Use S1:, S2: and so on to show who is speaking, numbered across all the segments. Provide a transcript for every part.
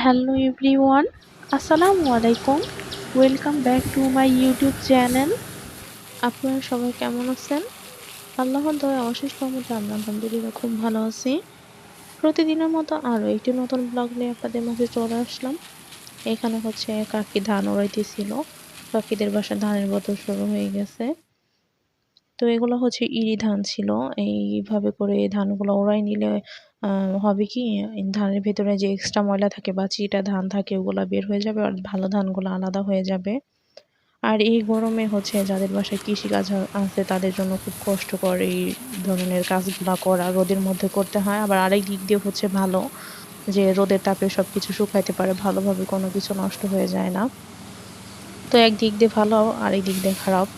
S1: Hello everyone, Assalamu alaikum. Welcome back to my YouTube channel. আপনারা সবাই কেমন আছেন? আল্লাহর দয়ায় অশেষ রহমতে আমরা আলহামদুলিল্লাহ খুব ভালো আছি। প্রতিদিনের মতো আরো একটি নতুন ব্লগ নিয়ে আপনাদের মাঝে চলে আসলাম। এখানে হচ্ছে কাকি ধান উড়াইতেছিল। কাকিদের বাসায় ধানের বছর শুরু হয়ে গেছে। তো এগুলো হচ্ছে ইরি ধান ছিল। এইভাবে করে ধানগুলো ওড়াই নিলে হবে কি ধানের ভেতরে যে এক্সট্রা ময়লা থাকে বা চিটা ধান থাকে ওগুলা বের হয়ে যাবে আর ভালো ধানগুলো আলাদা হয়ে যাবে। আর এই গরমে হচ্ছে যাদের বাসায় কৃষিকাজ আছে তাদের জন্য খুব কষ্টকর এই ধরনের কাজগুলা করা। রোদের মধ্যে করতে হয়। আবার আরেক দিক দিয়ে হচ্ছে ভালো যে রোদের তাপে সবকিছু শুকাইতে পারে ভালোভাবে, কোনো কিছু নষ্ট হয়ে যায় না। তো একদিক দিয়ে ভালো, আরেক দিক দিয়ে খারাপ।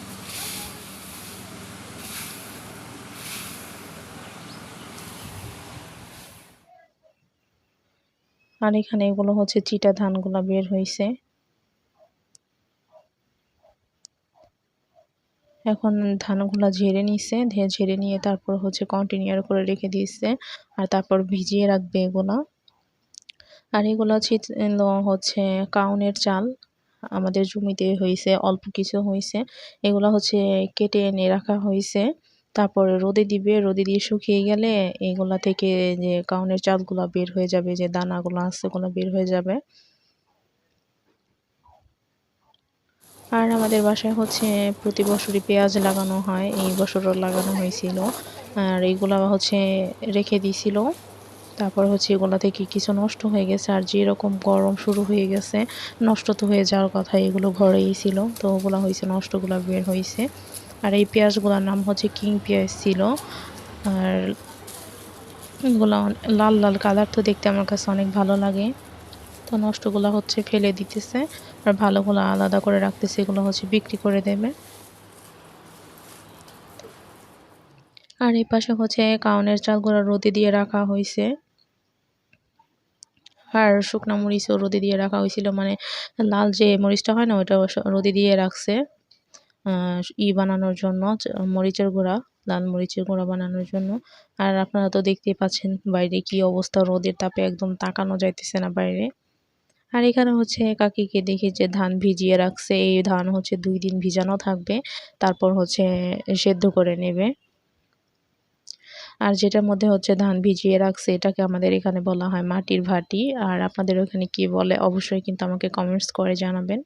S1: আর এখানে এগুলো হচ্ছে চিটা ধানগুলা বের হইছে। এখন ধানগুলা ঝেড়ে নিছে, ঝেড়ে নিয়ে তারপর হচ্ছে কন্টেইনার করে রেখে দিয়েছে। আর তারপর ভিজিয়ে রাখবে এগুলা। আর এগুলা হচ্ছে কাউনের চাল। আমাদের জমিতে হইছে, অল্প কিছু হইছে। এগুলা হচ্ছে কেটে এনে রাখা হইছে। তারপরে রোদে দিবে, রোদে দিয়ে শুকিয়ে গেলে এগুলা থেকে যে কাউনের চালগুলা বের হয়ে যাবে, যে দানাগুলো আছে ওগুলা বের হয়ে যাবে। আর আমাদের বাসায় হচ্ছে প্রতি বছরই পেঁয়াজ লাগানো হয়। এই বছরও লাগানো হয়েছিল। আর এগুলা হচ্ছে রেখে দিছিল। তারপর হচ্ছে এগুলা থেকে কিছু নষ্ট হয়ে গেছে। আর যেরকম গরম শুরু হয়ে গেছে, নষ্ট তো হয়ে যাওয়ার কথা। এগুলো ঘরেই ছিল। তো ওগুলা হইছে, নষ্টগুলা বের হইছে। আর এই পেঁয়াজগুলার নাম হচ্ছে কিং পেঁয়াজ ছিল। আর এগুলা লাল, লাল কালার, তো দেখতে আমার কাছে অনেক ভালো লাগে। তো নষ্টগুলা হচ্ছে ফেলে দিতেছে। আর ভালোগুলা আলাদা করে রাখতেছে। এগুলো হচ্ছে বিক্রি করে দেবে। আর এই পাশে হচ্ছে কাউনের চালগুলা রোদে দিয়ে রাখা হইছে। আর শুকনা মরিচও রোদে দিয়ে রাখা হয়েছিল, মানে লাল যে মরিচটা হয় না ওইটা রোদে দিয়ে রাখছে বানানোর জন্য, মরিচের গুঁড়া, লাল মরিচের গুঁড়া বানানোর জন্য। আর আপনারা তো দেখতেই পাচ্ছেন বাইরে কি অবস্থা, রোদের তাপে একদম তাকানো যাইতেছে না বাইরে। আর এখানে হচ্ছে কাকিকে দেখি যে ধান ভিজিয়ে রাখছে। এই ধান হচ্ছে 2 দিন ভিজানো থাকবে, তারপর হচ্ছে সেদ্ধ করে নেবে। আর যেটার মধ্যে হচ্ছে ধান ভিজিয়ে রাখছে এটাকে আমাদের এখানে বলা হয় মাটির ভাটি। আর আপনাদের ওখানে কি বলে অবশ্যই কিন্তু আমাকে কমেন্টস করে জানাবেন।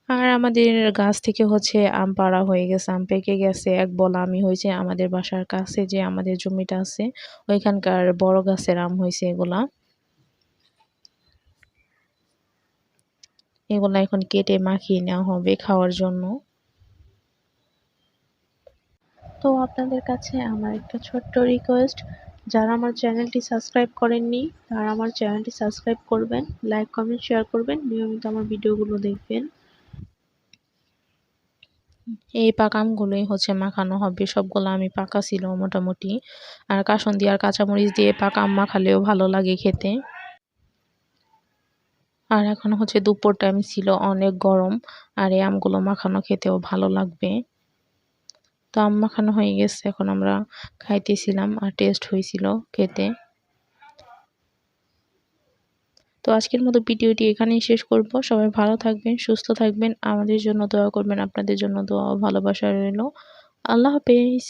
S1: আর আমাদের গাছ থেকে হচ্ছে আম পাড়া হয়ে গেছে, আম পেকে গেছে। এক বলা আমি হয়েছে আমাদের বাসার কাছে যে আমাদের জমিটা আছে ওইখানকার বড় গাছের আম হয়েছে এগুলা। এগুলা এখন কেটে মাখিয়ে নেওয়া হবে খাওয়ার জন্য। তো আপনাদের কাছে আমার একটা ছোট্ট রিকোয়েস্ট, যারা আমার চ্যানেলটি সাবস্ক্রাইব করেননি তারা আমার চ্যানেলটি সাবস্ক্রাইব করবেন, লাইক কমেন্ট শেয়ার করবেন, নিয়মিত আমার ভিডিওগুলো দেখবেন। এই পাকা আমগুলোই হচ্ছে মাখানো হবে। সবগুলো আমি পাকা ছিল মোটামুটি। আর কাসুন্দি আর কাঁচামরিচ দিয়ে পাকা আম মাখালেও ভালো লাগে খেতে। আর এখন হচ্ছে দুপুর টাইম ছিল, অনেক গরম। আর এই আমগুলো মাখানো খেতেও ভালো লাগবে। তো আম মাখানো হয়ে গেছে, এখন আমরা খাইতেছিলাম আর টেস্ট হয়েছিল খেতে। তো আজকের মতো ভিডিওটি এখানেই শেষ করব। সবাই ভালো থাকবেন, সুস্থ থাকবেন, আমাদের জন্য দোয়া করবেন। আপনাদের জন্য দোয়া ও ভালোবাসা রইল। আল্লাহ হাফেজ।